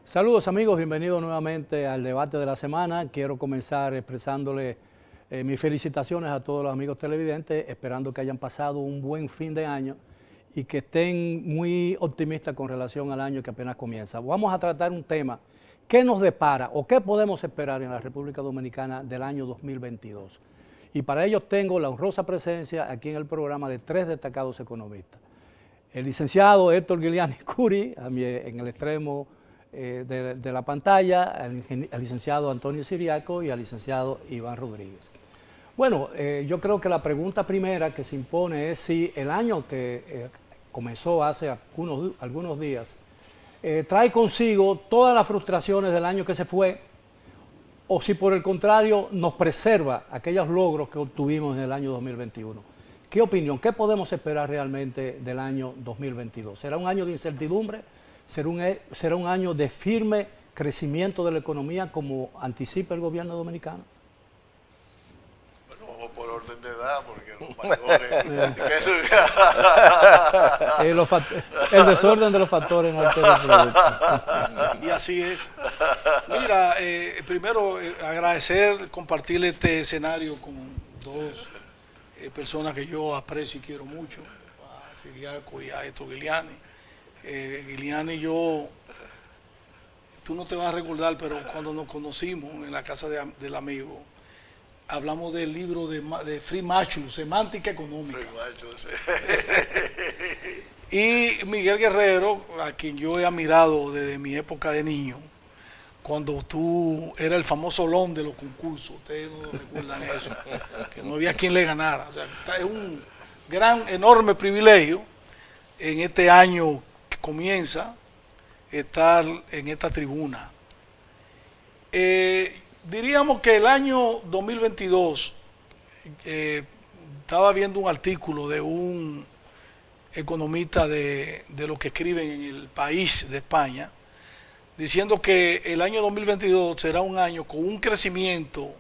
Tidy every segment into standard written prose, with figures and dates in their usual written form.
Saludos amigos, bienvenidos nuevamente al debate de la semana. Quiero comenzar expresándole mis felicitaciones a todos los amigos televidentes, esperando que hayan pasado un buen fin de año y que estén muy optimistas con relación al año que apenas comienza. Vamos a tratar un tema que nos depara o qué podemos esperar en la República Dominicana del año 2022. Y para ello tengo la honrosa presencia aquí en el programa de tres destacados economistas. El licenciado Héctor Guiliani Curi, en el extremo de la pantalla, al licenciado Antonio Siriaco y al licenciado Iván Rodríguez. Bueno, yo creo que la pregunta primera que se impone es si el año que comenzó hace algunos días trae consigo todas las frustraciones del año que se fue, o si por el contrario nos preserva aquellos logros que obtuvimos en el año 2021. ¿Qué opinión? ¿Qué podemos esperar realmente del año 2022? ¿Será un año de incertidumbre? ¿Será un año de firme crecimiento de la economía como anticipa el gobierno dominicano? Bueno, vamos por orden de edad, porque los mayores... el desorden de los factores no altera el producto. Y así es. Mira, primero agradecer, compartir este escenario con dos personas que yo aprecio y quiero mucho, a Siriaco y a Héctor Guiliani. Guiliani y yo, tú no te vas a recordar, pero cuando nos conocimos en la casa del amigo, hablamos del libro de Free Marshall, Semántica Económica. Free Marshall, sí. Y Miguel Guerrero, a quien yo he admirado desde mi época de niño, cuando tú eras el famoso Lon de los concursos, ustedes no recuerdan eso, que no había quien le ganara. O sea, es un gran, enorme privilegio en este año que comienza estar en esta tribuna. Diríamos que el año 2022, estaba viendo un artículo de un economista de los que escriben en El País de España, diciendo que el año 2022 será un año con un crecimiento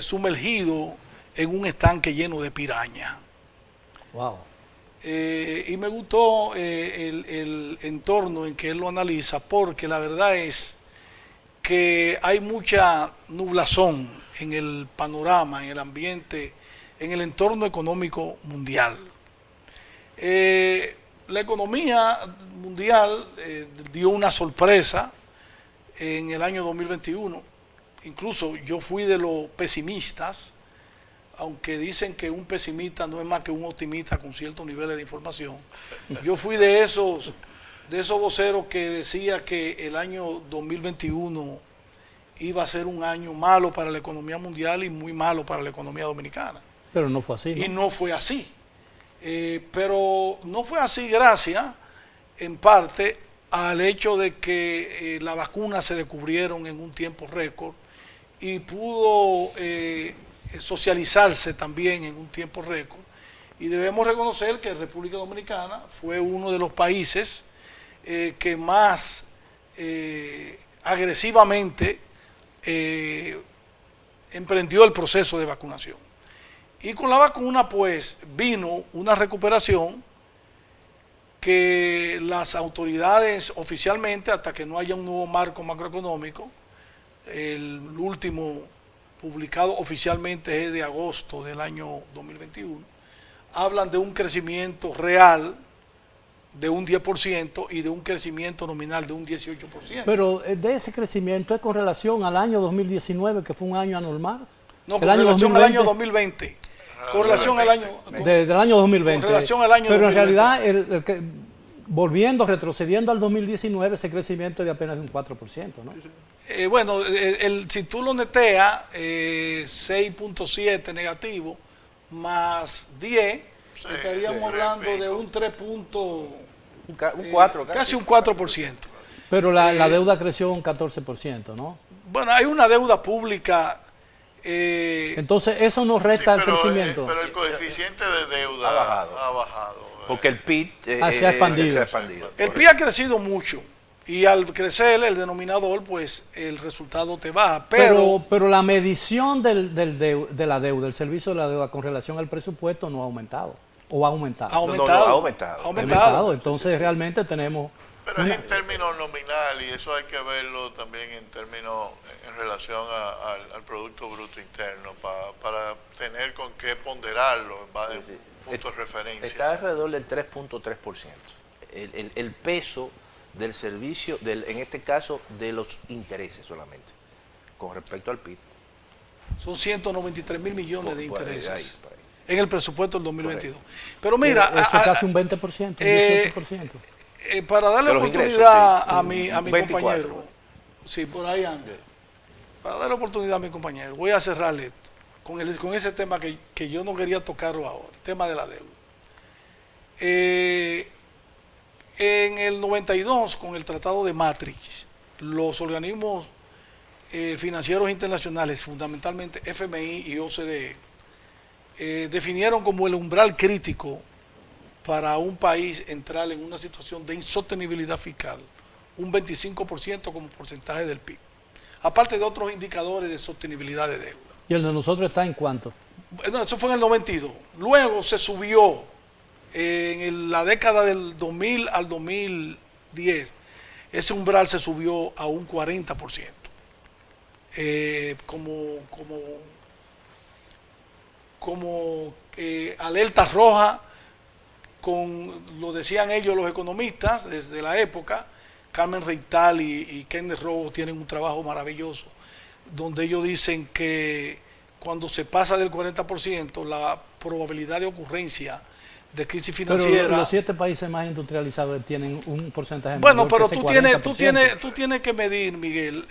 sumergido en un estanque lleno de piraña. Wow. Y me gustó el entorno en que él lo analiza, porque la verdad es que hay mucha nublazón en el panorama, en el ambiente, en el entorno económico mundial. La economía mundial dio una sorpresa en el año 2021. Incluso yo fui de los pesimistas, aunque dicen que un pesimista no es más que un optimista con ciertos niveles de información. Yo fui de esos voceros que decía que el año 2021 iba a ser un año malo para la economía mundial y muy malo para la economía dominicana. Pero no fue así, ¿no? Y no fue así. Pero no fue así gracias, en parte, al hecho de que las vacunas se descubrieron en un tiempo récord y pudo socializarse también en un tiempo récord. Y debemos reconocer que República Dominicana fue uno de los países que más agresivamente emprendió el proceso de vacunación. Y con la vacuna pues vino una recuperación que las autoridades oficialmente, hasta que no haya un nuevo marco macroeconómico, el último publicado oficialmente es de agosto del año 2021, hablan de un crecimiento real de un 10% y de un crecimiento nominal de un 18%. Pero de ese crecimiento es con relación al año 2019, que fue un año anormal. No, con relación al año 2020. Con relación al año... Del año 2020. Con relación al año Pero 2020. en realidad, retrocediendo al negativo, ese crecimiento es de apenas de un 4%, ¿no? Bueno, si tú lo neteas, 6.7 negativo, más 10, sí, estaríamos hablando de un 3 puntos... Un 4, casi un 4%. Pero la deuda creció un 14%, ¿no? Bueno, hay una deuda pública... Entonces, eso nos resta el crecimiento. Pero el coeficiente de deuda ha bajado. Porque el PIB se ha expandido. El PIB ha crecido mucho. Y al crecer el denominador, pues el resultado te baja. Pero la medición de la deuda, el servicio de la deuda con relación al presupuesto no ha aumentado. ¿O ha aumentado? Ha aumentado. Ha aumentado. Entonces, realmente tenemos Pero es en términos nominal y eso hay que verlo también en términos en relación al Producto Bruto Interno para tener con qué ponderarlo en base a puntos de referencia. Está alrededor del 3.3%. El peso del servicio, en este caso, de los intereses solamente, con respecto al PIB. Son 193 mil millones de intereses por ahí. en el presupuesto del 2022. Pero mira, eso es casi un 20%, un 18%. Para darle De los oportunidad ingresos, sí. a mi 24. compañero, sí, por ahí anda. Para darle oportunidad a mi compañero, voy a cerrarle esto con ese tema que yo no quería tocarlo ahora, el tema de la deuda. En el 92, con el Tratado de Maastricht, los organismos financieros internacionales, fundamentalmente FMI y OCDE, definieron como el umbral crítico para un país entrar en una situación de insostenibilidad fiscal, un 25% como porcentaje del PIB, aparte de otros indicadores de sostenibilidad de deuda. ¿Y el de nosotros está en cuánto? No, eso fue en el 92. Luego se subió en la década del 2000 al 2010, ese umbral se subió a un 40%. Como alerta roja, lo decían ellos los economistas desde la época. Carmen Reital y Kenneth Rowe tienen un trabajo maravilloso donde ellos dicen que cuando se pasa del 40%, la probabilidad de ocurrencia de crisis financiera. Pero los 7 países más industrializados tienen un porcentaje bueno, mayor pero que ese tú tienes que medir, Miguel,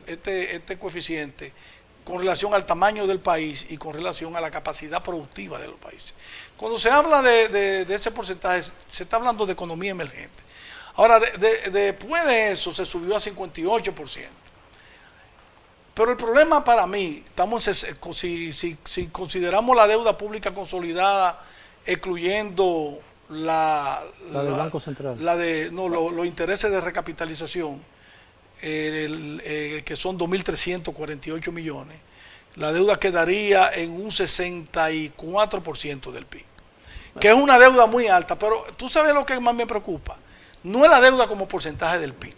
este coeficiente con relación al tamaño del país y con relación a la capacidad productiva de los países. Cuando se habla de ese porcentaje, se está hablando de economía emergente. Ahora, después de eso se subió a 58%. Pero el problema para mí, si consideramos la deuda pública consolidada, excluyendo la del Banco Central, los intereses de recapitalización, que son 2.348 millones, la deuda quedaría en un 64% del PIB, que es una deuda muy alta. Pero tú sabes lo que más me preocupa, no es la deuda como porcentaje del PIB,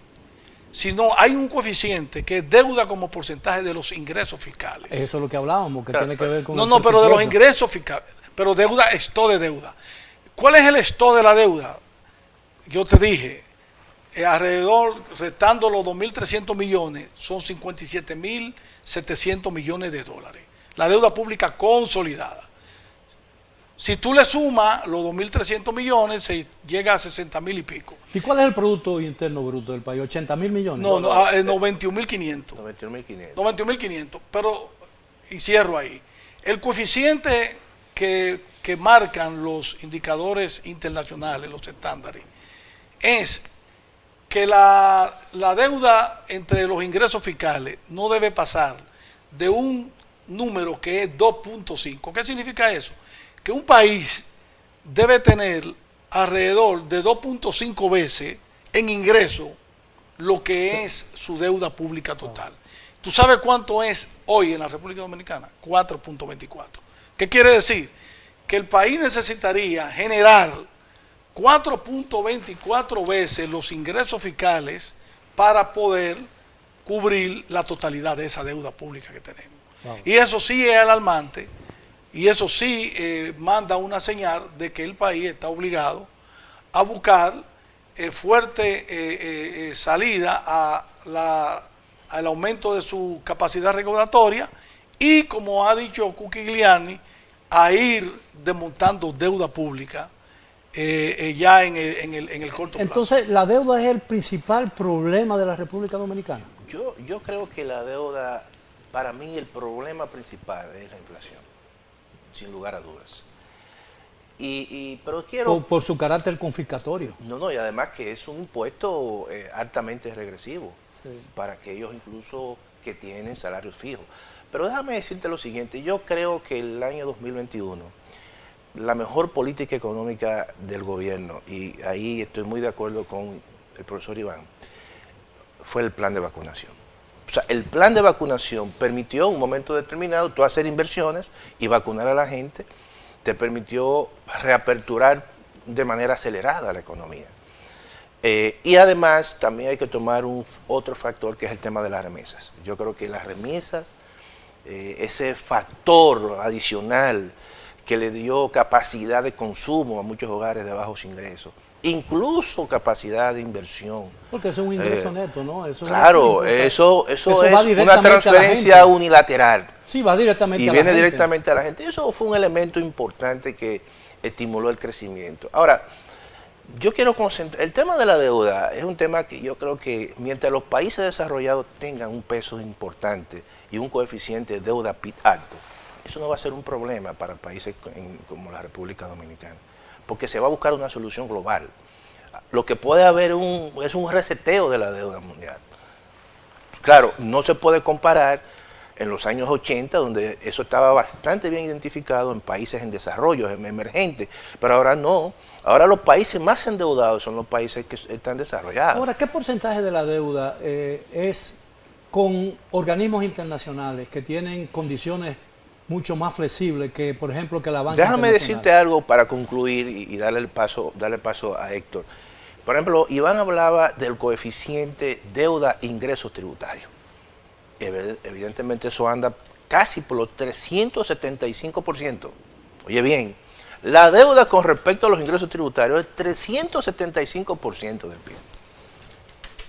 sino hay un coeficiente que es deuda como porcentaje de los ingresos fiscales. Eso es lo que hablábamos, que tiene que ver con pero de los ingresos fiscales, pero deuda, stock de deuda. ¿Cuál es el stock de la deuda? Yo te dije, alrededor, restando los 2.300 millones, son 57.700 millones de dólares. La deuda pública consolidada. Si tú le sumas los 2.300 millones, se llega a 60.000 y pico. ¿Y cuál es el Producto Interno Bruto del país? ¿80.000 millones? No, 91.500. 91.500. 91.500. Pero, y cierro ahí, el coeficiente que marcan los indicadores internacionales, los estándares, es que la deuda entre los ingresos fiscales no debe pasar de un número que es 2.5. ¿Qué significa eso? Que un país debe tener alrededor de 2.5 veces en ingreso lo que es su deuda pública total. ¿Tú sabes cuánto es hoy en la República Dominicana? 4.24. ¿Qué quiere decir? Que el país necesitaría generar 4.24 veces los ingresos fiscales para poder cubrir la totalidad de esa deuda pública que tenemos. Wow. Y eso sí es alarmante, y eso sí manda una señal de que el país está obligado a buscar fuerte salida al aumento de su capacidad recaudatoria y, como ha dicho Cucchigliani, a ir desmontando deuda pública ya en el corto plazo. Entonces, ¿la deuda es el principal problema de la República Dominicana? Yo creo que la deuda, para mí el problema principal es la inflación, sin lugar a dudas. Pero quiero... Por su carácter confiscatorio. No, y además que es un impuesto altamente regresivo, sí, para aquellos incluso que tienen salarios fijos. Pero déjame decirte lo siguiente, yo creo que el año 2021, la mejor política económica del gobierno, y ahí estoy muy de acuerdo con el profesor Iván, fue el plan de vacunación. O sea, el plan de vacunación permitió en un momento determinado tú hacer inversiones y vacunar a la gente, te permitió reaperturar de manera acelerada la economía. Y además también hay que tomar otro factor que es el tema de las remesas. Yo creo que las remesas, ese factor adicional que le dio capacidad de consumo a muchos hogares de bajos ingresos, incluso capacidad de inversión. Porque eso es un ingreso neto, ¿no? Claro, eso es una a transferencia unilateral. Sí, va directamente y a la gente. viene directamente a la gente. Eso fue un elemento importante que estimuló el crecimiento. Ahora, yo quiero concentrar, el tema de la deuda es un tema que yo creo que mientras los países desarrollados tengan un peso importante y un coeficiente de deuda PIB alto, eso no va a ser un problema para países como la República Dominicana, porque se va a buscar una solución global. Lo que puede haber es un reseteo de la deuda mundial. Claro, no se puede comparar en los años 80, donde eso estaba bastante bien identificado en países en desarrollo, en emergentes, pero ahora no. Ahora los países más endeudados son los países que están desarrollados. Ahora, ¿qué porcentaje de la deuda es con organismos internacionales que tienen condiciones mucho más flexibles que, por ejemplo, que la banca Déjame internacional? decirte algo para concluir y darle paso a Héctor. Por ejemplo, Iván hablaba del coeficiente deuda-ingresos tributarios. Evidentemente eso anda casi por los 375%. Oye bien, la deuda con respecto a los ingresos tributarios es 375% del PIB.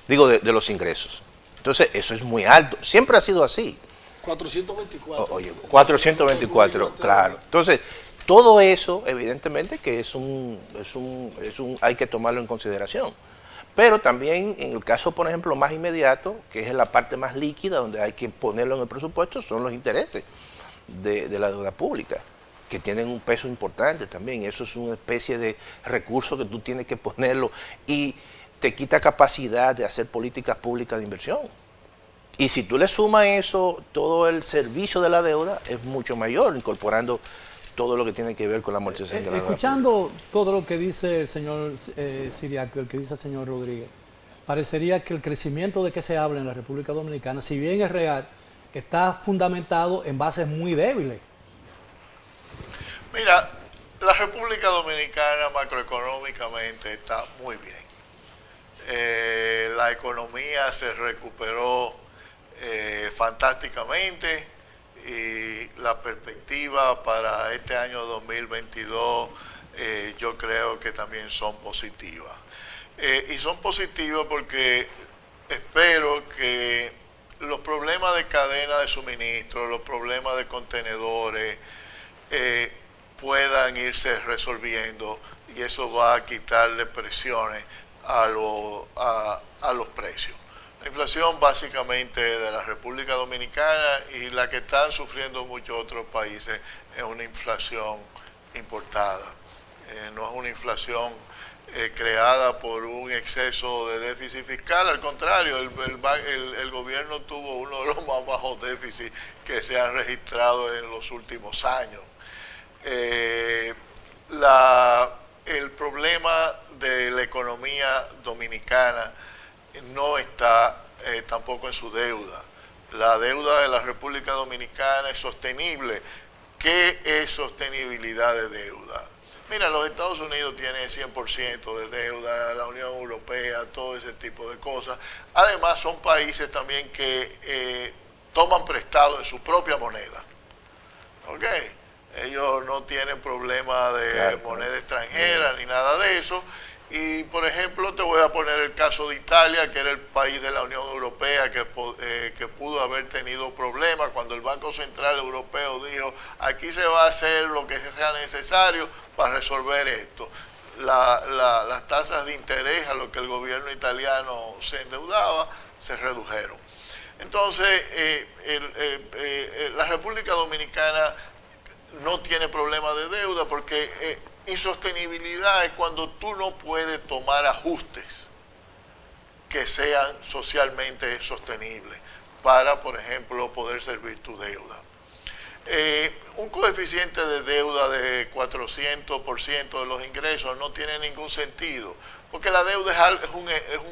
Digo, de los ingresos. Entonces, eso es muy alto. Siempre ha sido así. 424. Oye, 424, claro. Entonces, todo eso, evidentemente, que hay que tomarlo en consideración. Pero también en el caso, por ejemplo, más inmediato, que es la parte más líquida, donde hay que ponerlo en el presupuesto, son los intereses de la deuda pública, que tienen un peso importante también. Eso es una especie de recurso que tú tienes que ponerlo y te quita capacidad de hacer políticas públicas de inversión. Y si tú le sumas eso, todo el servicio de la deuda es mucho mayor, incorporando todo lo que tiene que ver con la amortización de la deuda. Escuchando todo lo que dice el señor Siriaco, el que dice el señor Rodríguez, parecería que el crecimiento de que se habla en la República Dominicana, si bien es real, está fundamentado en bases muy débiles. Mira, la República Dominicana macroeconómicamente está muy bien. La economía se recuperó fantásticamente y la perspectiva para este año 2022 yo creo que también son positivas. Y son positivas porque espero que los problemas de cadena de suministro, los problemas de contenedores, puedan irse resolviendo y eso va a quitarle presiones a los precios. La inflación básicamente de la República Dominicana y la que están sufriendo muchos otros países es una inflación importada, no es una inflación creada por un exceso de déficit fiscal, al contrario, el gobierno tuvo uno de los más bajos déficits que se han registrado en los últimos años. El problema de la economía dominicana no está tampoco en su deuda. La deuda de la República Dominicana es sostenible. ¿Qué es sostenibilidad de deuda? Mira, los Estados Unidos tienen 100% de deuda, la Unión Europea, todo ese tipo de cosas. Además, son países también que toman prestado en su propia moneda. ¿Ok? Ellos no tienen problema de moneda extranjera ni nada de eso. Y, por ejemplo, te voy a poner el caso de Italia, que era el país de la Unión Europea que pudo haber tenido problemas cuando el Banco Central Europeo dijo, aquí se va a hacer lo que sea necesario para resolver esto. Las tasas de interés a lo que el gobierno italiano se endeudaba se redujeron. Entonces, la República Dominicana no tiene problema de deuda porque insostenibilidad es cuando tú no puedes tomar ajustes que sean socialmente sostenibles para, por ejemplo, poder servir tu deuda. Un coeficiente de deuda de 400% de los ingresos no tiene ningún sentido, porque la deuda es un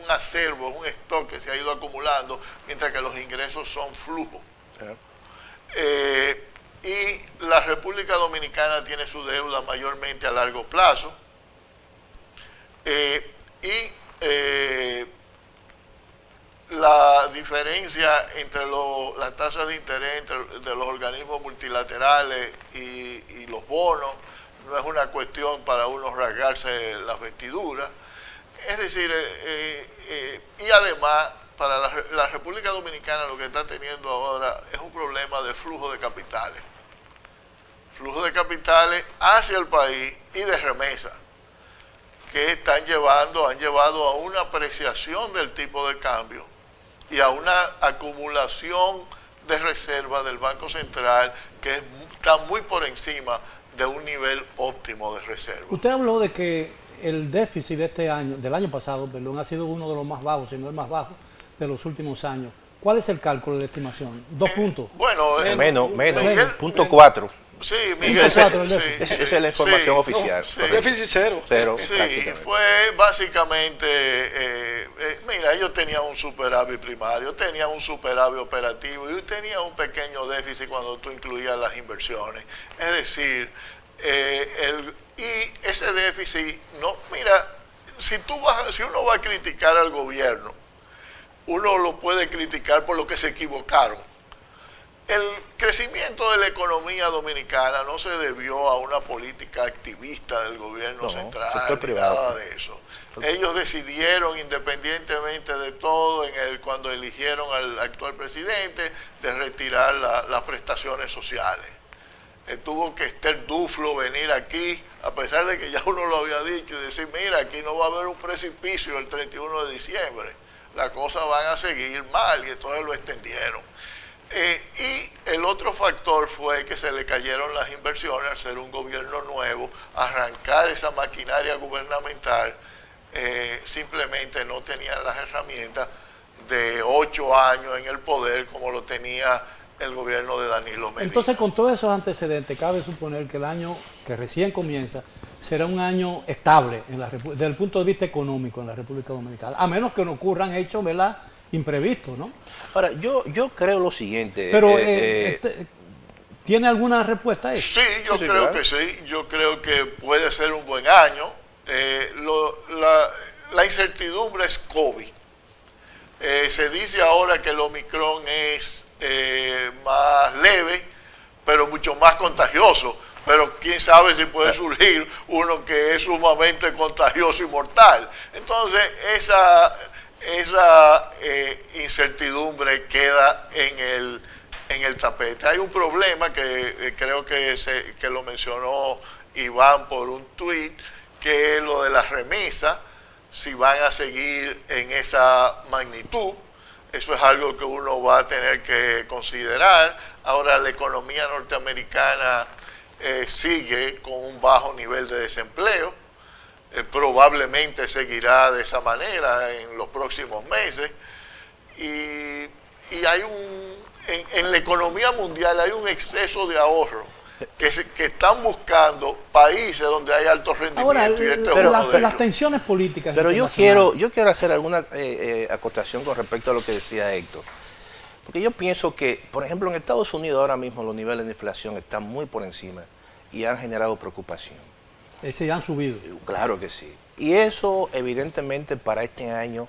acervo, es un stock que se ha ido acumulando, mientras que los ingresos son flujo. Y la República Dominicana tiene su deuda mayormente a largo plazo y la diferencia entre las tasas de interés de los organismos multilaterales y los bonos no es una cuestión para uno rasgarse las vestiduras. Es decir, y además para la República Dominicana lo que está teniendo ahora es un problema de flujo de capitales. Flujo de capitales hacia el país y de remesa, que han llevado a una apreciación del tipo de cambio y a una acumulación de reservas del Banco Central que está muy por encima de un nivel óptimo de reserva. Usted habló de que el déficit de este año, del año pasado, perdón, ha sido uno de los más bajos, si no el más bajo, de los últimos años. ¿Cuál es el cálculo de estimación? 2 puntos. Bueno, menos, Miguel, punto 4. Sí, Miguel, Esa es la información oficial. Sí. Déficit cero. Cero, Sí, prácticamente. fue básicamente, mira, ellos tenían un superávit primario, tenían un superávit operativo y tenían un pequeño déficit cuando tú incluías las inversiones. Es decir, y ese déficit, no, mira, si uno va a criticar al gobierno, uno lo puede criticar por lo que se equivocaron. El crecimiento de la economía dominicana no se debió a una política activista del gobierno central, sector privado. nada de eso. Ellos decidieron, independientemente de todo, cuando eligieron al actual presidente, de retirar las prestaciones sociales. Tuvo que Esther Duflo venir aquí, a pesar de que ya uno lo había dicho, y decir, mira, aquí no va a haber un precipicio el 31 de diciembre, las cosas van a seguir mal, y entonces lo extendieron. Y el otro factor fue que se le cayeron las inversiones al ser un gobierno nuevo, arrancar esa maquinaria gubernamental, simplemente no tenían las herramientas de 8 años en el poder como lo tenía el gobierno de Danilo Medina. Entonces, con todos esos antecedentes, cabe suponer que el año que recién comienza será un año estable desde el punto de vista económico en la República Dominicana, a menos que no ocurran hechos, ¿verdad?, imprevistos, ¿no? Ahora, yo creo lo siguiente. Pero, ¿tiene alguna respuesta a eso? Sí, yo creo claro. que sí. Yo creo que puede ser un buen año. La incertidumbre es COVID. Se dice ahora que el Omicron es más leve, pero mucho más contagioso. Pero quién sabe si puede surgir uno que es sumamente contagioso y mortal. Entonces, esa incertidumbre queda en el tapete. Hay un problema que creo que lo mencionó Iván por un tuit, que es lo de las remesas, si van a seguir en esa magnitud. Eso es algo que uno va a tener que considerar. Ahora, la economía norteamericana sigue con un bajo nivel de desempleo. Probablemente seguirá de esa manera en los próximos meses. Y hay en la economía mundial hay un exceso de ahorro que están buscando países donde hay alto rendimiento. Ahora, y este es uno de las ellos. tensiones políticas. Pero yo internacionales. quiero hacer alguna acotación con respecto a lo que decía Héctor. Porque yo pienso que, por ejemplo, en Estados Unidos ahora mismo los niveles de inflación están muy por encima y han generado preocupación. Se han subido. Claro que sí. Y eso, evidentemente, para este año,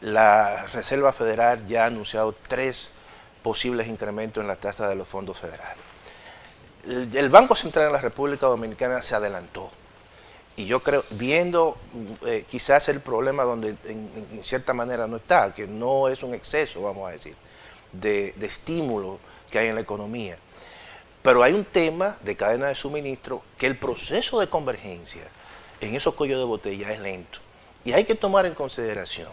la Reserva Federal ya ha anunciado 3 posibles incrementos en la tasa de los fondos federales. El Banco Central en la República Dominicana se adelantó. Y yo creo, viendo quizás el problema donde en cierta manera no está, que no es un exceso, vamos a decir, de estímulo que hay en la economía. Pero hay un tema de cadena de suministro que el proceso de convergencia en esos cuellos de botella es lento. Y hay que tomar en consideración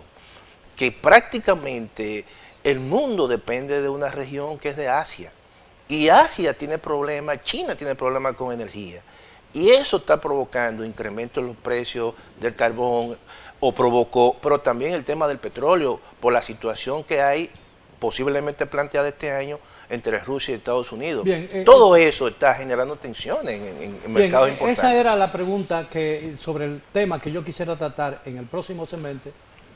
que prácticamente el mundo depende de una región que es de Asia. Y Asia tiene problemas, China tiene problemas con energía. Y eso está provocando incremento en los precios del carbón, pero también el tema del petróleo, por la situación que hay posiblemente planteada este año entre Rusia y Estados Unidos. Bien, todo eso está generando tensiones en mercados importantes. Esa era la pregunta sobre el tema que yo quisiera tratar en el próximo segmento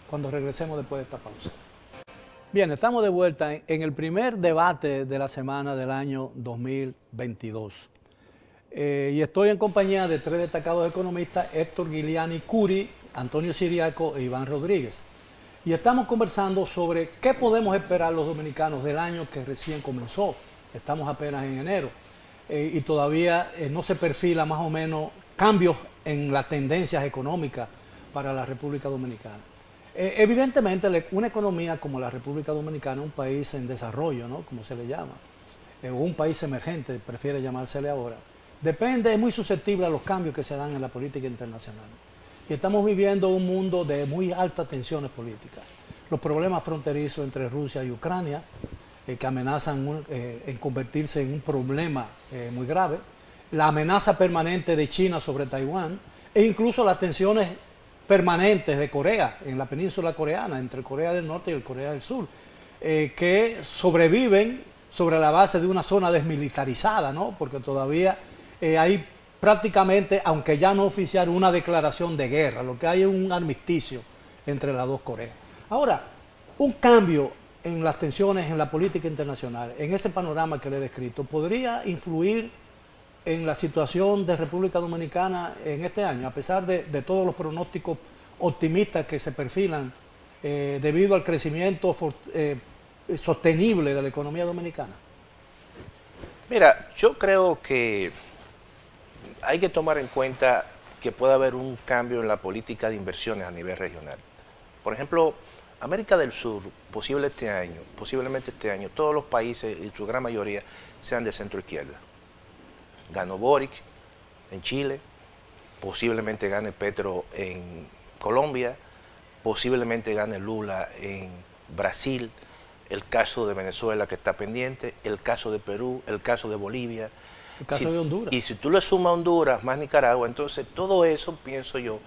cuando regresemos después de esta pausa. Bien, estamos de vuelta en el primer debate de la semana del año 2022. Y estoy en compañía de 3 destacados economistas, Héctor Guiliani Curi, Antonio Siriaco e Iván Rodríguez. Y estamos conversando sobre qué podemos esperar los dominicanos del año que recién comenzó. Estamos apenas en enero y todavía no se perfila más o menos cambios en las tendencias económicas para la República Dominicana. Evidentemente, una economía como la República Dominicana, un país en desarrollo, ¿no?, como se le llama, o un país emergente, prefiere llamársele ahora, es muy susceptible a los cambios que se dan en la política internacional. Y estamos viviendo un mundo de muy altas tensiones políticas. Los problemas fronterizos entre Rusia y Ucrania, que amenazan en convertirse en un problema muy grave, la amenaza permanente de China sobre Taiwán, e incluso las tensiones permanentes de Corea, en la península coreana, entre Corea del Norte y el Corea del Sur, que sobreviven sobre la base de una zona desmilitarizada, ¿no?, porque todavía hay prácticamente, aunque ya no oficial, una declaración de guerra, lo que hay es un armisticio entre las dos Coreas. Ahora, un cambio en las tensiones en la política internacional, en ese panorama que le he descrito, ¿podría influir en la situación de República Dominicana en este año, a pesar de todos los pronósticos optimistas que se perfilan debido al crecimiento sostenible de la economía dominicana? Mira, yo creo que hay que tomar en cuenta que puede haber un cambio en la política de inversiones a nivel regional. Por ejemplo, América del Sur, posiblemente este año, todos los países, y su gran mayoría, sean de centro izquierda. Ganó Boric en Chile, posiblemente gane Petro en Colombia, posiblemente gane Lula en Brasil, el caso de Venezuela que está pendiente, el caso de Perú, el caso de Bolivia. El caso de Honduras. Y si tú le sumas a Honduras más Nicaragua, entonces todo eso pienso yo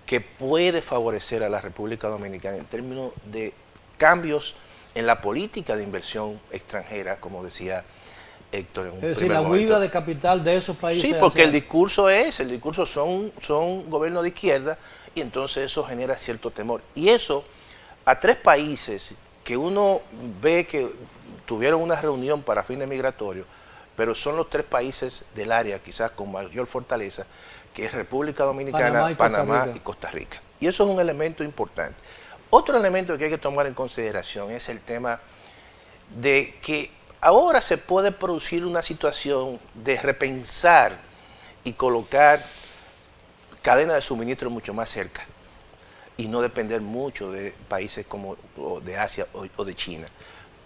que puede favorecer a la República Dominicana en términos de cambios en la política de inversión extranjera, como decía Héctor. Es decir, la huida de capital de esos países. Sí, porque el discurso son gobiernos de izquierda y entonces eso genera cierto temor. Y eso a tres países que uno ve que tuvieron una reunión para fines migratorios, pero son los tres países del área quizás con mayor fortaleza, que es República Dominicana, Panamá y Costa Rica. Y eso es un elemento importante. Otro elemento que hay que tomar en consideración es el tema de que ahora se puede producir una situación de repensar y colocar cadenas de suministro mucho más cerca y no depender mucho de países como de Asia o de China,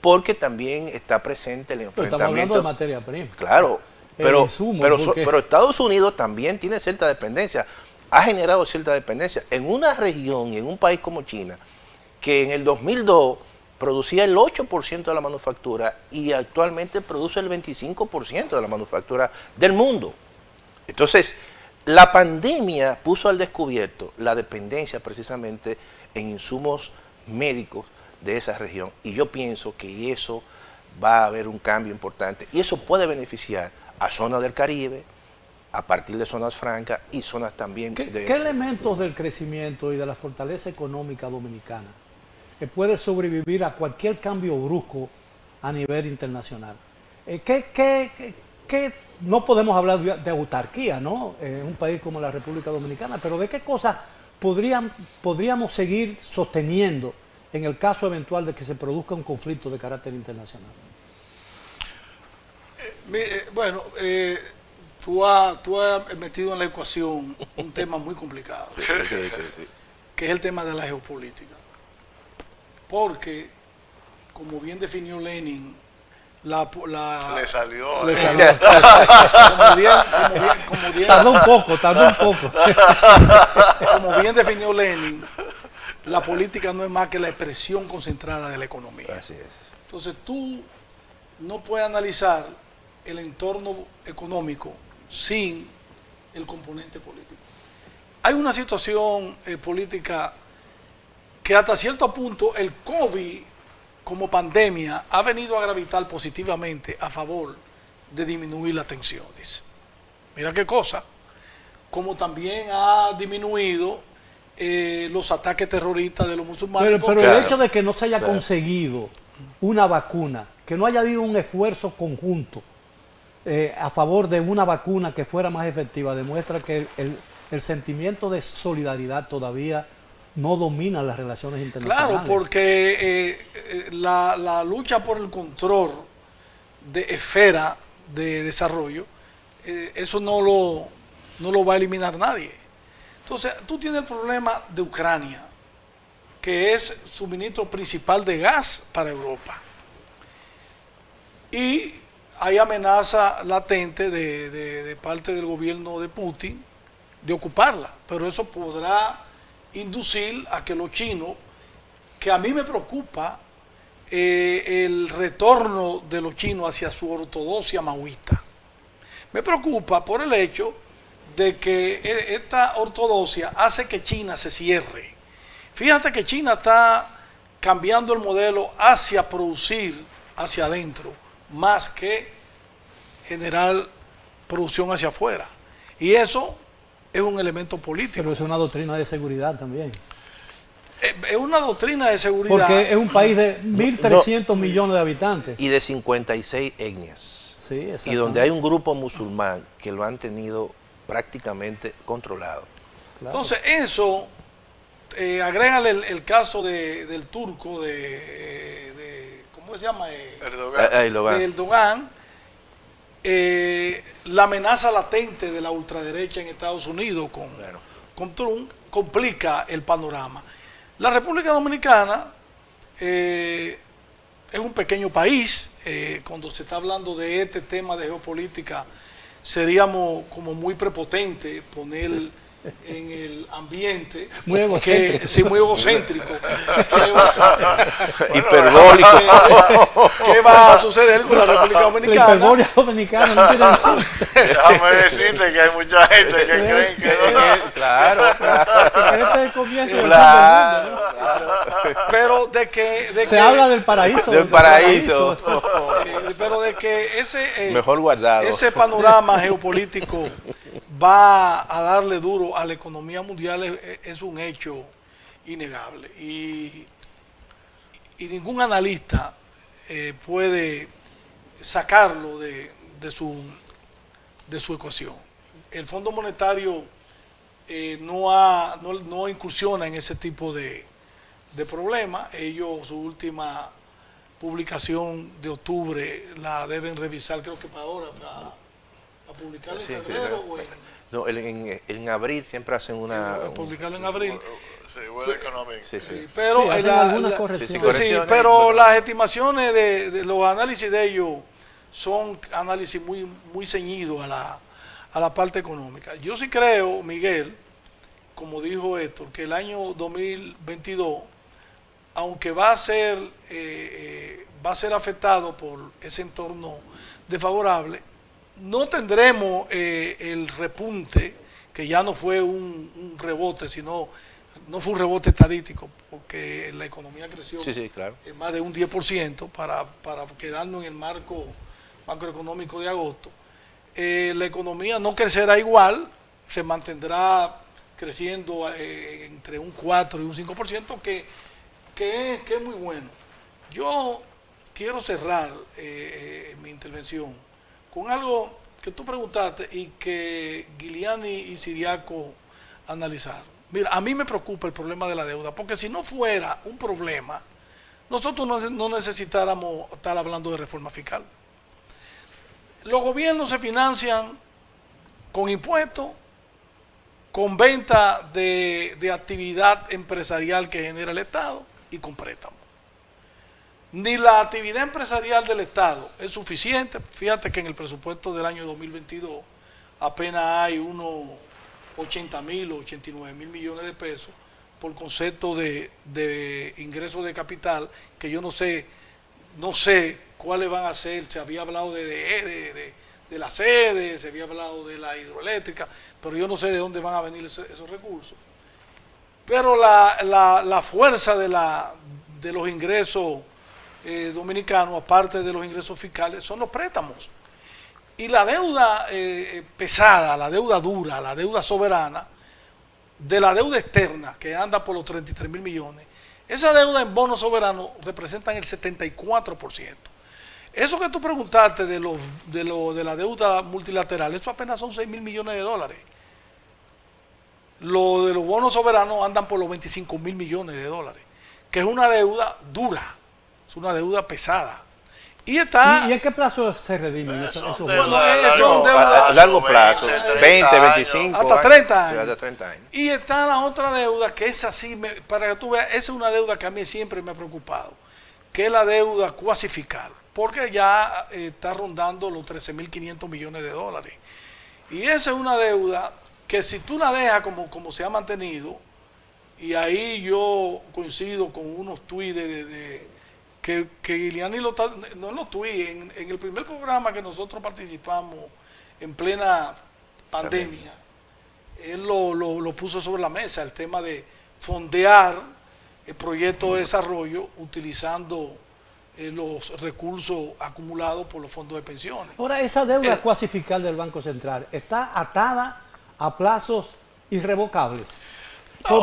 porque también está presente el enfrentamiento. Pero estamos hablando de materia prima. Claro, pero Estados Unidos también tiene cierta dependencia, ha generado cierta dependencia en una región, en un país como China, que en el 2002 producía el 8% de la manufactura y actualmente produce el 25% de la manufactura del mundo. Entonces, la pandemia puso al descubierto la dependencia precisamente en insumos médicos de esa región y yo pienso que eso va a haber un cambio importante y eso puede beneficiar a zonas del Caribe, a partir de zonas francas y zonas también ¿Qué elementos del crecimiento y de la fortaleza económica dominicana puede sobrevivir a cualquier cambio brusco a nivel internacional? No podemos hablar de autarquía, ¿no?, en un país como la República Dominicana, pero ¿de qué cosas podríamos seguir sosteniendo en el caso eventual de que se produzca un conflicto de carácter internacional? Bueno, tú has metido en la ecuación un tema muy complicado, que es el tema de la geopolítica. Porque, como bien definió Lenin, le salió. Tardó un poco. Como bien definió Lenin, la política no es más que la expresión concentrada de la economía. Así es. Entonces tú no puedes analizar el entorno económico sin el componente político. Hay una situación política que hasta cierto punto el COVID como pandemia ha venido a gravitar positivamente a favor de disminuir las tensiones. Mira qué cosa, como también ha disminuido los ataques terroristas de los musulmanes. Pero el hecho de que no se haya conseguido una vacuna, que no haya habido un esfuerzo conjunto a favor de una vacuna que fuera más efectiva, demuestra que el sentimiento de solidaridad todavía no domina las relaciones internacionales. Claro, porque la lucha por el control de esfera de desarrollo, eso no lo va a eliminar nadie. Entonces, tú tienes el problema de Ucrania, que es suministro principal de gas para Europa. Y hay amenaza latente de parte del gobierno de Putin de ocuparla, pero eso podrá inducir a que los chinos, que a mí me preocupa el retorno de los chinos hacia su ortodoxia maoísta. Me preocupa por el hecho de que esta ortodoxia hace que China se cierre. Fíjate que China está cambiando el modelo hacia producir hacia adentro, más que generar producción hacia afuera. Y eso es un elemento político. Pero es una doctrina de seguridad también. Es una doctrina de seguridad. Porque es un país de 1.300 millones de habitantes. Y de 56 etnias. Sí, Y donde hay un grupo musulmán que lo han tenido prácticamente controlado. Claro. Entonces, eso, agrégale el caso del turco, ¿cómo se llama? Erdogan. De Erdogan, la amenaza latente de la ultraderecha en Estados Unidos con Trump complica el panorama. La República Dominicana es un pequeño país. Cuando se está hablando de este tema de geopolítica, seríamos como muy prepotentes poner en el ambiente. Muy egocéntrico. Sí, muy egocéntrico. Hiperbólico. ¿Qué va a suceder con la República La Dominicana? hiperborea dominicana no tiene Déjame decirte que hay mucha gente que creen que no. Claro. Este es el comienzo del Claro. fin del mundo, ¿no? Pero de que Se habla del paraíso. Del paraíso. pero de que Mejor guardado. ese panorama geopolítico va a darle duro a la economía mundial es un hecho innegable. Y ningún analista puede sacarlo de su ecuación. El Fondo Monetario no incursiona en ese tipo de problemas. Ellos, su última publicación de octubre la deben revisar, creo que para ahora, a publicarla en febrero o No, en abril siempre hacen una... publicarlo en abril. Sí, World Economic. Sí, sí. Pero, Sí, hacen algunas correcciones. correcciones. pero las estimaciones de los análisis de ellos son análisis muy ceñidos a la parte económica. Yo sí creo, Miguel, como dijo Héctor, que el año 2022, aunque va a ser afectado por ese entorno desfavorable, no tendremos el repunte, que ya no fue un rebote, sino no fue un rebote estadístico, porque la economía creció Claro. más de un 10% para quedarnos en el marco macroeconómico de agosto. La economía no crecerá igual, se mantendrá creciendo entre un 4 y un 5%, que es muy bueno. Yo quiero cerrar mi intervención con algo que tú preguntaste y que Giuliani y Siriaco analizaron. Mira, a mí me preocupa el problema de la deuda, porque si no fuera un problema, nosotros no necesitáramos estar hablando de reforma fiscal. Los gobiernos se financian con impuestos, con venta de actividad empresarial que genera el Estado y con préstamos. Ni la actividad empresarial del Estado es suficiente. Fíjate que en el presupuesto del año 2022 apenas hay unos 80.000 o 89.000 millones de pesos por concepto de ingresos de capital, que yo no sé cuáles van a ser. Se había hablado de la sede, se había hablado de la hidroeléctrica, pero yo no sé de dónde van a venir esos recursos. Pero la fuerza de los ingresos dominicanos, aparte de los ingresos fiscales, son los préstamos. Y la deuda pesada, la deuda dura, la deuda soberana, de la deuda externa, que anda por los 33.000 millones, esa deuda en bonos soberanos representan el 74%. Eso que tú preguntaste de la deuda multilateral, eso apenas son 6.000 millones de dólares. Lo de los bonos soberanos andan por los 25 mil millones de dólares, que es una deuda dura, es una deuda pesada. Y está... ¿Y en qué plazo se redimen esos bonos? A largo plazo, 20, 25 hasta 30 años. Hasta 30 años. Y está la otra deuda, que es así, para que tú veas, esa es una deuda que a mí siempre me ha preocupado, que es la deuda cuasi fiscal, porque ya está rondando los 13.500 millones de dólares. Y esa es una deuda que si tú la dejas como se ha mantenido, y ahí yo coincido con unos tuits que Giuliani no los tuits, en el primer programa que nosotros participamos en plena pandemia, él lo puso sobre la mesa, el tema de fondear el proyecto de desarrollo utilizando los recursos acumulados por los fondos de pensiones. Ahora, esa deuda cuasi fiscal del Banco Central está atada a plazos irrevocables.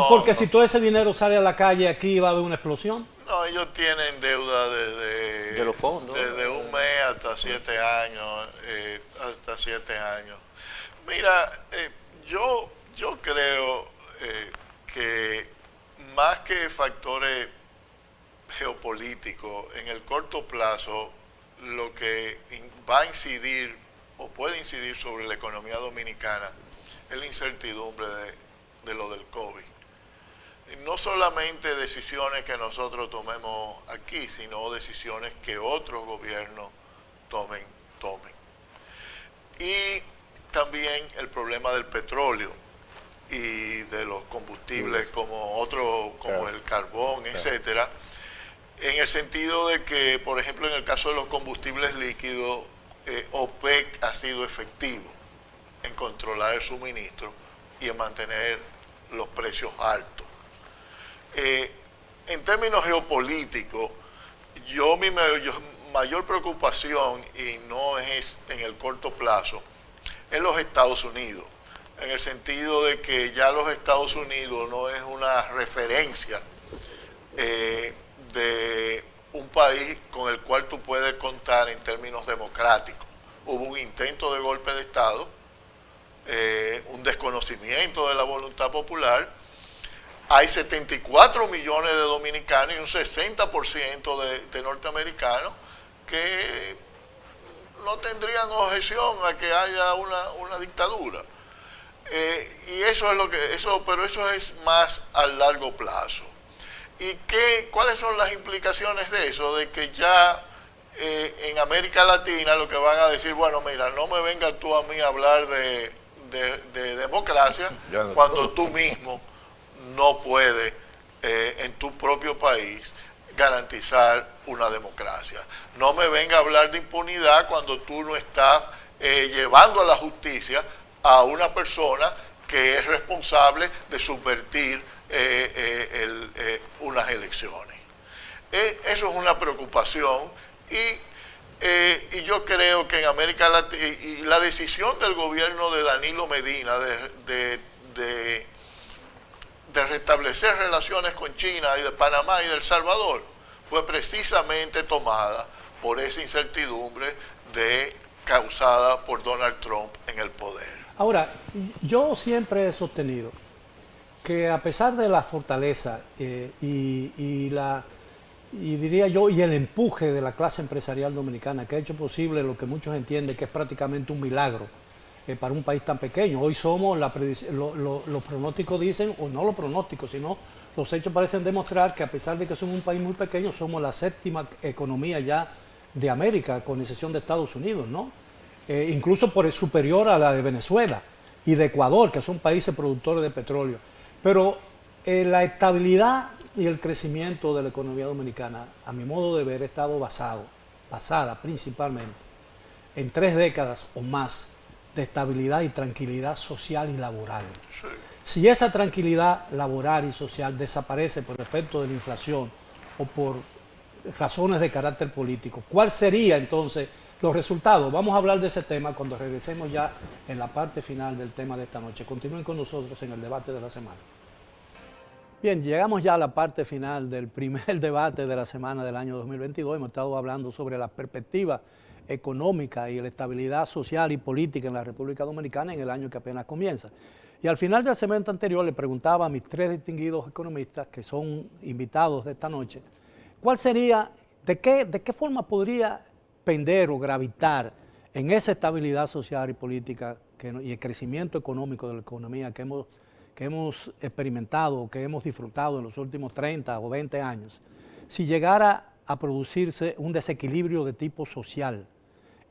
Porque si todo ese dinero sale a la calle, aquí va a haber una explosión. No, ellos tienen deuda de los fondos. Desde un mes hasta 7 años. Mira, yo creo que más que factores geopolíticos, en el corto plazo, lo que va a incidir o puede incidir sobre la economía dominicana es la incertidumbre de lo del COVID. No solamente decisiones que nosotros tomemos aquí, sino decisiones que otros gobiernos tomen. Y también el problema del petróleo y de los combustibles como el carbón, etcétera, en el sentido de que, por ejemplo, en el caso de los combustibles líquidos, OPEC ha sido efectivo en controlar el suministro y en mantener los precios altos. En términos geopolíticos, mi mayor preocupación, y no es en el corto plazo, es los Estados Unidos, en el sentido de que ya los Estados Unidos no es una referencia de un país con el cual tú puedes contar en términos democráticos. Hubo un intento de golpe de Estado, un desconocimiento de la voluntad popular. Hay 74 millones de dominicanos y un 60% de norteamericanos que no tendrían objeción a que haya una dictadura. Y eso es pero eso es más a largo plazo. ¿Y cuáles son las implicaciones de eso? De que ya en América Latina lo que van a decir, bueno, mira, no me vengas tú a mí a hablar de democracia cuando tú mismo no puedes en tu propio país garantizar una democracia. No me venga a hablar de impunidad cuando tú no estás llevando a la justicia a una persona que es responsable de subvertir unas elecciones. Eso es una preocupación y yo creo que en América Latina, y la decisión del gobierno de Danilo Medina de restablecer relaciones con China y de Panamá y de El Salvador fue precisamente tomada por esa incertidumbre causada por Donald Trump en el poder. Ahora, yo siempre he sostenido que a pesar de la fortaleza y diría yo, y el empuje de la clase empresarial dominicana, que ha hecho posible lo que muchos entienden que es prácticamente un milagro para un país tan pequeño. Hoy somos, los pronósticos dicen, o no los pronósticos, sino los hechos parecen demostrar que a pesar de que somos un país muy pequeño, somos la séptima economía ya de América, con excepción de Estados Unidos, ¿no? Incluso superior a la de Venezuela y de Ecuador, que son países productores de petróleo. Pero la estabilidad y el crecimiento de la economía dominicana, a mi modo de ver, ha estado basada principalmente en 3 décadas o más de estabilidad y tranquilidad social y laboral. Sí. Si esa tranquilidad laboral y social desaparece por efecto de la inflación o por razones de carácter político, ¿cuál sería entonces los resultados? Vamos a hablar de ese tema cuando regresemos ya en la parte final del tema de esta noche. Continúen con nosotros en el debate de la semana. Bien, llegamos ya a la parte final del primer debate de la semana del año 2022. Hemos estado hablando sobre la perspectiva económica y la estabilidad social y política en la República Dominicana en el año que apenas comienza. Y al final del segmento anterior le preguntaba a mis tres distinguidos economistas, que son invitados de esta noche, ¿cuál sería, de qué forma podría pender o gravitar en esa estabilidad social y política y el crecimiento económico de la economía que hemos experimentado, que hemos disfrutado en los últimos 30 o 20 años, si llegara a producirse un desequilibrio de tipo social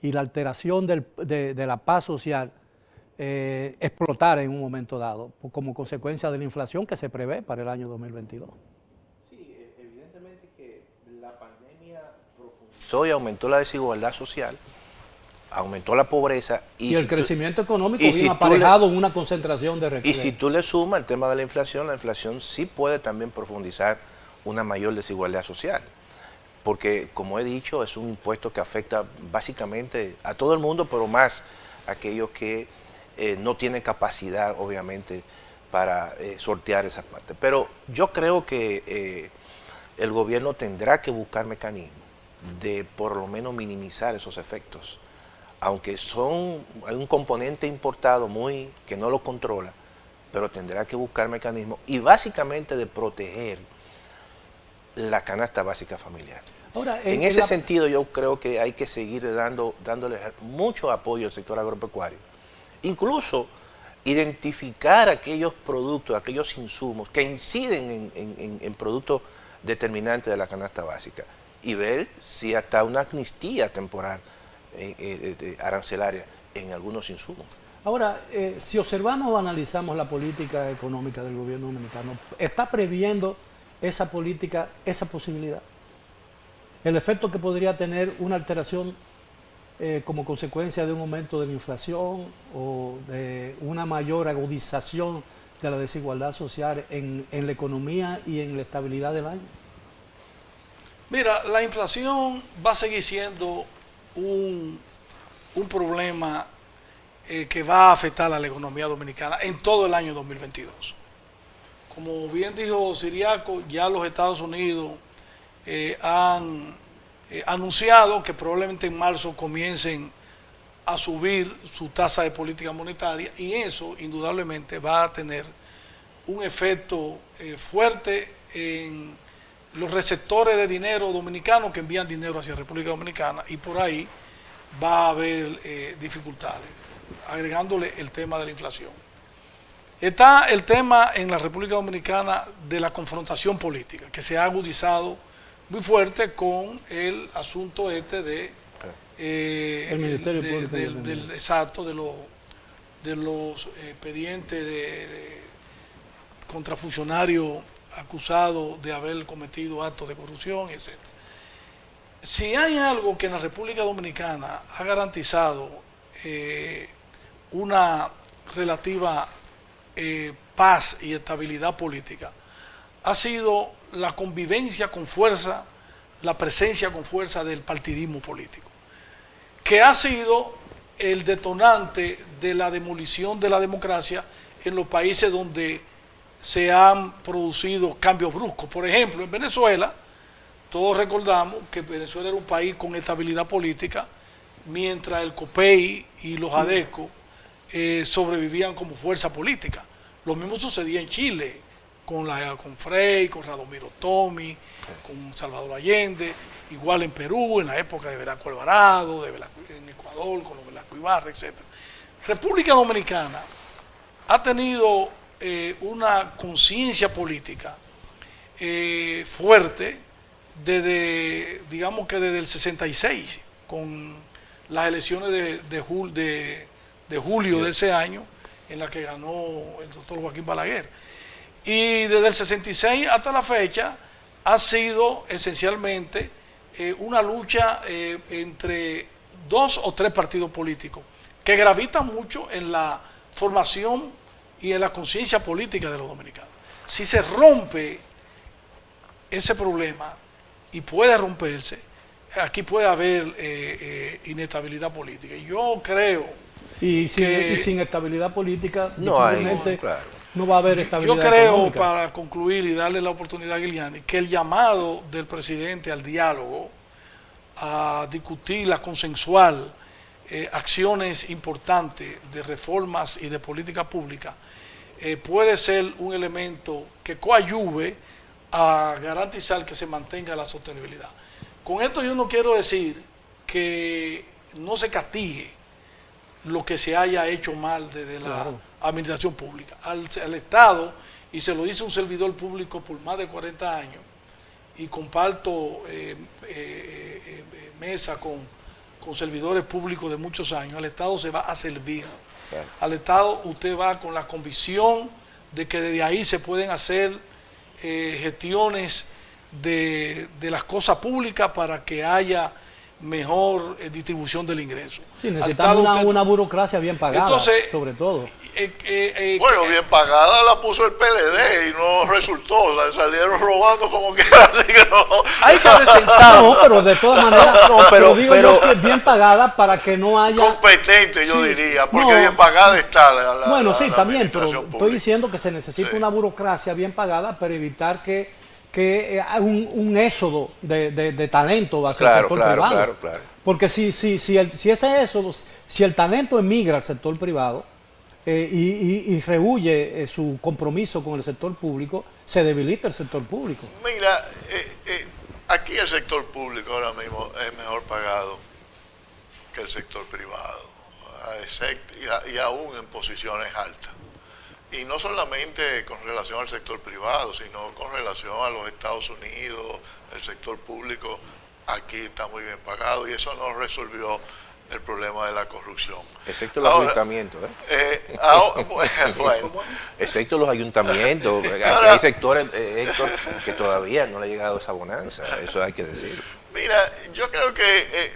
y la alteración de la paz social explotar en un momento dado, como consecuencia de la inflación que se prevé para el año 2022? Sí, evidentemente que la pandemia profundizó y aumentó la desigualdad social, aumentó la pobreza y el crecimiento económico y viene aparejado en una concentración de recursos. Y si tú le sumas el tema de la inflación sí puede también profundizar una mayor desigualdad social. Porque, como he dicho, es un impuesto que afecta básicamente a todo el mundo, pero más a aquellos que no tienen capacidad, obviamente, para sortear esa parte. Pero yo creo que el gobierno tendrá que buscar mecanismos de por lo menos minimizar esos efectos. Aunque hay un componente importado que no lo controla, pero tendrá que buscar mecanismos y básicamente de proteger la canasta básica familiar. Ahora, en ese sentido yo creo que hay que seguir dándole mucho apoyo al sector agropecuario. Incluso identificar aquellos productos, aquellos insumos que inciden en productos determinantes de la canasta básica y ver si hasta una amnistía temporal arancelaria en algunos insumos. Ahora, si observamos o analizamos la política económica del gobierno dominicano, ¿está previendo esa política, esa posibilidad? El efecto que podría tener una alteración como consecuencia de un aumento de la inflación o de una mayor agudización de la desigualdad social en la economía y en la estabilidad del año. Mira, la inflación va a seguir siendo un problema que va a afectar a la economía dominicana en todo el año 2022. Como bien dijo Siriaco, ya los Estados Unidos han anunciado que probablemente en marzo comiencen a subir su tasa de política monetaria y eso indudablemente va a tener un efecto fuerte en los receptores de dinero dominicanos que envían dinero hacia República Dominicana y por ahí va a haber dificultades, agregándole el tema de la inflación. Está el tema en la República Dominicana de la confrontación política, que se ha agudizado muy fuerte con el asunto el Ministerio Exacto, de los expedientes contra funcionarios acusados de haber cometido actos de corrupción, etc. Si hay algo que en la República Dominicana ha garantizado una relativa paz y estabilidad política, ha sido la convivencia con fuerza, la presencia con fuerza del partidismo político, que ha sido el detonante de la demolición de la democracia en los países donde se han producido cambios bruscos. Por ejemplo, en Venezuela, todos recordamos que Venezuela era un país con estabilidad política, mientras el COPEI y los ADECO sobrevivían como fuerza política. Lo mismo sucedía en Chile, con Frei, con Radomiro Tomi, con Salvador Allende, igual en Perú, en la época de Velasco Alvarado, en Ecuador, con los Velasco Ibarra, etc. República Dominicana ha tenido una conciencia política fuerte digamos que desde el 66, con las elecciones de julio de ese año, en la que ganó el doctor Joaquín Balaguer. Y desde el 66 hasta la fecha ha sido esencialmente una lucha entre 2 o 3 partidos políticos que gravitan mucho en la formación y en la conciencia política de los dominicanos. Si se rompe ese problema, y puede romperse, aquí puede haber inestabilidad política. Y yo creo y sin estabilidad política no va a haber estabilidad yo creo, económica. Para concluir y darle la oportunidad a Guiliani, que el llamado del presidente al diálogo, a discutir, a consensuar acciones importantes de reformas y de política pública, puede ser un elemento que coadyuve a garantizar que se mantenga la sostenibilidad. Con esto yo no quiero decir que no se castigue lo que se haya hecho mal desde la administración pública. Al Estado, y se lo dice un servidor público por más de 40 años, y comparto mesa con servidores públicos de muchos años, al Estado se va a servir. Claro. Al Estado usted va con la convicción de que desde ahí se pueden hacer gestiones de las cosas públicas para que haya mejor distribución del ingreso. Sí, necesitamos una burocracia bien pagada, entonces, sobre todo. Bueno, bien pagada la puso el PLD y no resultó, la salieron robando como quiera, así que no. Hay que adecentar. No, pero de todas maneras, pero digo yo que bien pagada para que no haya... Competente, yo diría, porque bien pagada está la Bueno, sí, la también, pero pública. estoy diciendo que se necesita una burocracia bien pagada para evitar que un éxodo de talento hacia el sector privado. Claro. Porque si ese éxodo, si el talento emigra al sector privado y rehuye su compromiso con el sector público, se debilita el sector público. Mira, aquí el sector público ahora mismo es mejor pagado que el sector privado, y aún en posiciones altas. Y no solamente con relación al sector privado, sino con relación a los Estados Unidos, el sector público aquí está muy bien pagado y eso no resolvió el problema de la corrupción. Excepto los ayuntamientos. Bueno. Excepto los ayuntamientos. Hay sectores, Héctor, que todavía no le ha llegado esa bonanza, eso hay que decirlo. Mira, yo creo que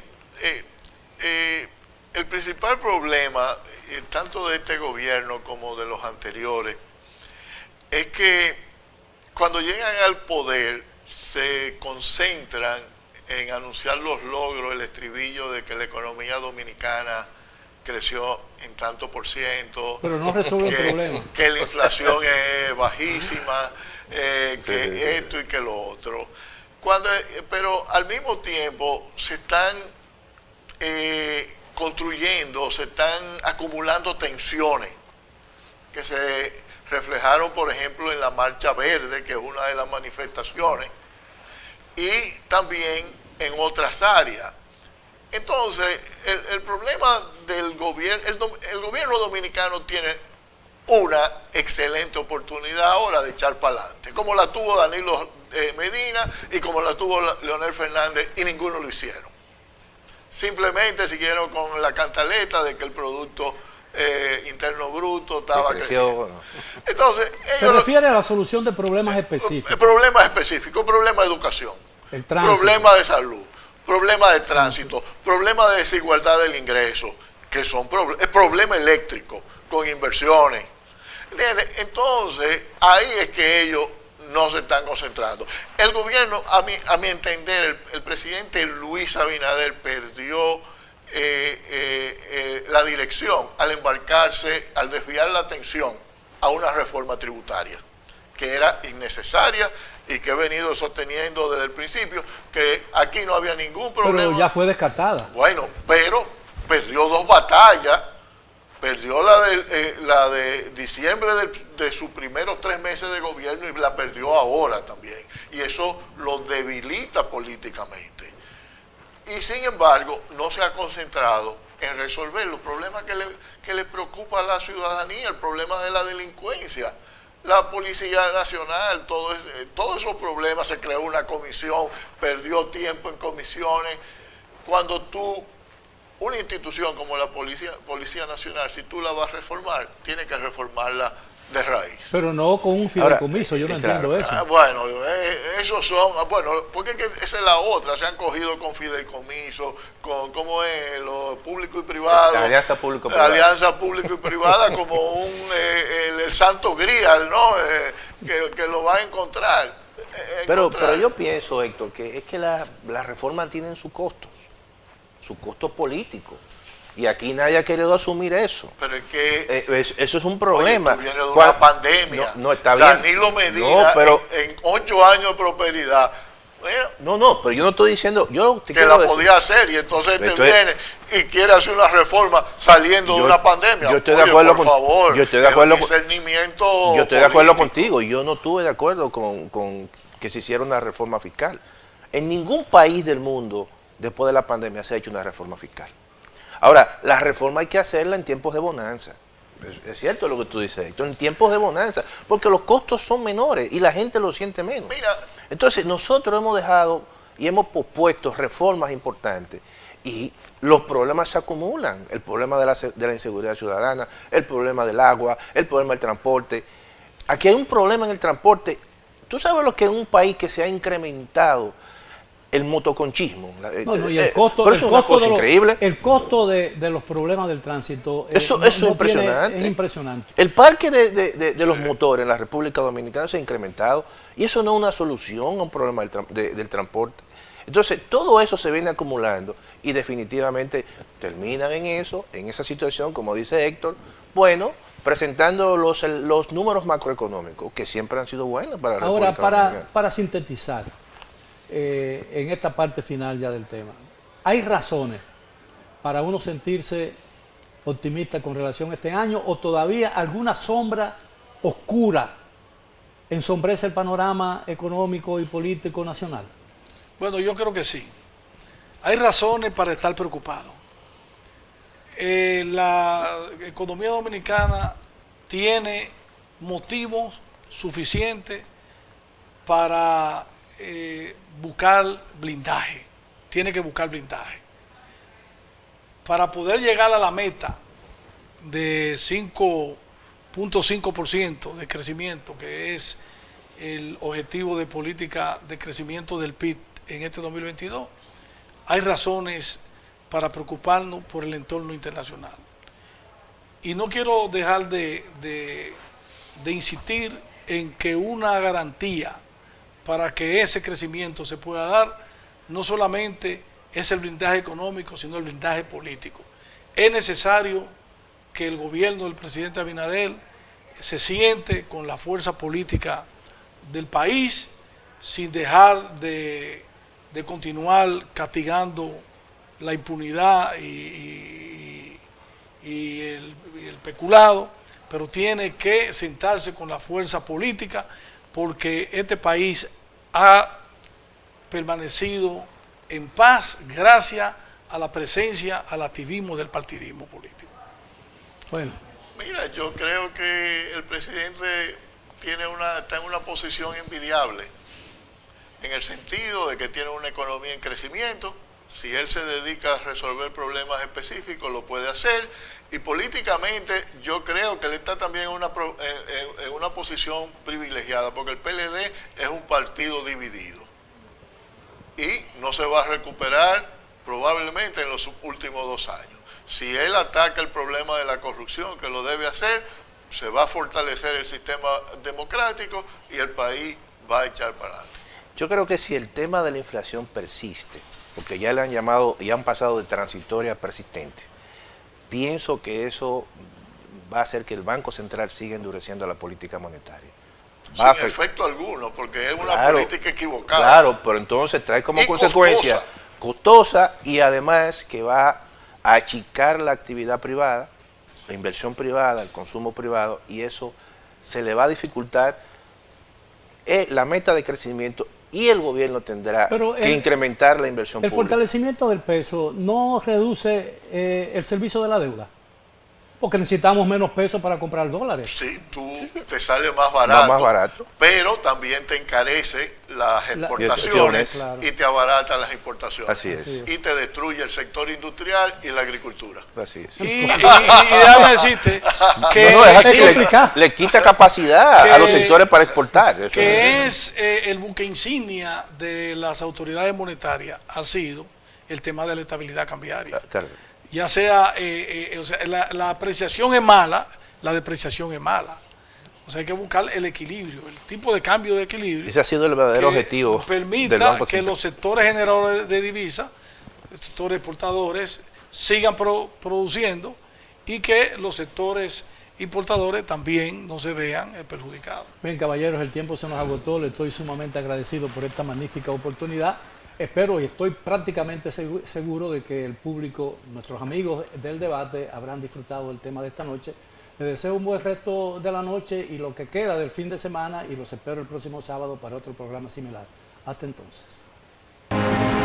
el principal problema, tanto de este gobierno como de los anteriores, es que cuando llegan al poder se concentran en anunciar los logros, el estribillo de que la economía dominicana creció en tanto por ciento, pero no resuelve el problema, que la inflación es bajísima, que esto y que lo otro. Pero al mismo tiempo se están construyendo, se están acumulando tensiones que se reflejaron, por ejemplo, en la Marcha Verde, que es una de las manifestaciones, y también en otras áreas. Entonces, el problema del gobierno, el gobierno dominicano tiene una excelente oportunidad ahora de echar para adelante, como la tuvo Danilo Medina y como la tuvo Leonel Fernández, y ninguno lo hicieron. Simplemente siguieron con la cantaleta de que el Producto Interno Bruto estaba creciendo. Entonces, se refiere a la solución de problemas específicos. Problemas específicos, problema de educación, problema de salud, problema de tránsito, problema de desigualdad del ingreso, que son problema eléctrico, con inversiones. ¿Entiendes? Entonces, ahí es que ellos no se están concentrando. El gobierno, a mi entender, el presidente Luis Abinader perdió la dirección al embarcarse, al desviar la atención a una reforma tributaria, que era innecesaria y que he venido sosteniendo desde el principio, que aquí no había ningún problema. Pero ya fue descartada. Bueno, pero perdió dos batallas. Perdió la de diciembre de sus primeros 3 meses de gobierno y la perdió ahora también. Y eso lo debilita políticamente. Y sin embargo, no se ha concentrado en resolver los problemas que le preocupa a la ciudadanía, el problema de la delincuencia. La Policía Nacional, todos esos problemas, se creó una comisión, perdió tiempo en comisiones. Cuando una institución como la Policía Nacional, si tú la vas a reformar, tienes que reformarla de raíz. Pero no con un fideicomiso, yo no entiendo eso. Bueno, esos son, porque esa es la otra, se han cogido con fideicomiso, con, ¿cómo es? Lo público y privado. La alianza público-privada. Alianza público y privada como el santo grial, ¿no? Que lo va a encontrar. Pero yo pienso, Héctor, que es que las reformas tienen su costo político. Y aquí nadie ha querido asumir eso. Pero es que... eso es un problema. Oye, viene de una pandemia. No está bien. Danilo Medina, en 8 años de prosperidad, Bueno, No, pero yo no estoy diciendo, yo te que quiero la decir, podía hacer y entonces Entonces- viene y quiere hacer una reforma saliendo de una pandemia. yo estoy de Oye, acuerdo por con- favor, yo estoy de acuerdo es un con- discernimiento yo estoy de acuerdo político. contigo, yo no estuve de acuerdo con que se hiciera una reforma fiscal. En ningún país del mundo, después de la pandemia, se ha hecho una reforma fiscal. Ahora, la reforma hay que hacerla en tiempos de bonanza. Es cierto lo que tú dices, Héctor, en tiempos de bonanza, porque los costos son menores y la gente lo siente menos. Mira, Entonces, nosotros hemos dejado y hemos pospuesto reformas importantes y los problemas se acumulan. El problema de la inseguridad ciudadana, el problema del agua, el problema del transporte. Aquí hay un problema en el transporte. ¿Tú sabes lo que es un país que se ha incrementado el motoconchismo? No, y el costo, Pero eso es una cosa de los- increíble. el costo de los problemas del tránsito Eso es impresionante. es impresionante. El parque de los motores en la República Dominicana se ha incrementado y eso no es una solución a un problema del transporte. Entonces, todo eso se viene acumulando y definitivamente terminan en eso, en esa situación, como dice Héctor, bueno, presentando los números macroeconómicos, que siempre han sido buenos para la Ahora, República Dominicana. para sintetizar, en esta parte final ya del tema, ¿hay razones para uno sentirse optimista con relación a este año o todavía alguna sombra oscura ensombrece el panorama económico y político nacional? Bueno, yo creo que sí. Hay razones para estar preocupado. La economía dominicana tiene motivos suficientes para buscar blindaje. Tiene que buscar blindaje. Para poder llegar a la meta de 5.5% de crecimiento, que es el objetivo de política de crecimiento del PIB en este 2022, hay razones para preocuparnos por el entorno internacional. Y no quiero dejar de insistir en que una garantía para que ese crecimiento se pueda dar no solamente es el blindaje económico, sino el blindaje político. Es necesario que el gobierno del presidente Abinader se siente con la fuerza política del país sin dejar de continuar castigando la impunidad y el peculado, pero tiene que sentarse con la fuerza política porque este país ha permanecido en paz gracias a la presencia, al activismo del partidismo político. Bueno, mira, yo creo que el presidente está en una posición envidiable, en el sentido de que tiene una economía en crecimiento. Si él se dedica a resolver problemas específicos, lo puede hacer. Y políticamente yo creo que él está también en una posición privilegiada, porque el PLD es un partido dividido. Y no se va a recuperar probablemente en los últimos 2 años. Si él ataca el problema de la corrupción, que lo debe hacer, se va a fortalecer el sistema democrático y el país va a echar para adelante. Yo creo que si el tema de la inflación persiste, porque ya le han llamado y han pasado de transitoria a persistente, pienso que eso va a hacer que el Banco Central siga endureciendo la política monetaria. Sin efecto alguno, porque es una política equivocada. Claro, pero entonces trae como consecuencia costosa y además que va a achicar la actividad privada, la inversión privada, el consumo privado, y eso se le va a dificultar la meta de crecimiento y el gobierno tendrá que incrementar la inversión el pública. El fortalecimiento del peso no reduce el servicio de la deuda, porque necesitamos menos peso para comprar dólares. Sí, te sale más barato, más barato, pero también te encarece las exportaciones claro. Y te abarata las importaciones. Así es. Y te destruye el sector industrial y la agricultura. Así es. Y déjame decirte que no, es así, complicado. le quita capacidad a los sectores para exportar. Eso que es el buque insignia de las autoridades monetarias ha sido el tema de la estabilidad cambiaria. Claro. Ya sea, o sea la apreciación es mala, la depreciación es mala. O sea, hay que buscar el equilibrio, el tipo de cambio de equilibrio. Ese ha sido el verdadero objetivo permita del Banco que Central. los sectores generadores de divisas, sectores exportadores, sigan produciendo y que los sectores importadores también no se vean perjudicados. Bien, caballeros, el tiempo se nos agotó. Le estoy sumamente agradecido por esta magnífica oportunidad. Espero y estoy prácticamente seguro de que el público, nuestros amigos del debate, habrán disfrutado del tema de esta noche. Les deseo un buen resto de la noche y lo que queda del fin de semana, y los espero el próximo sábado para otro programa similar. Hasta entonces.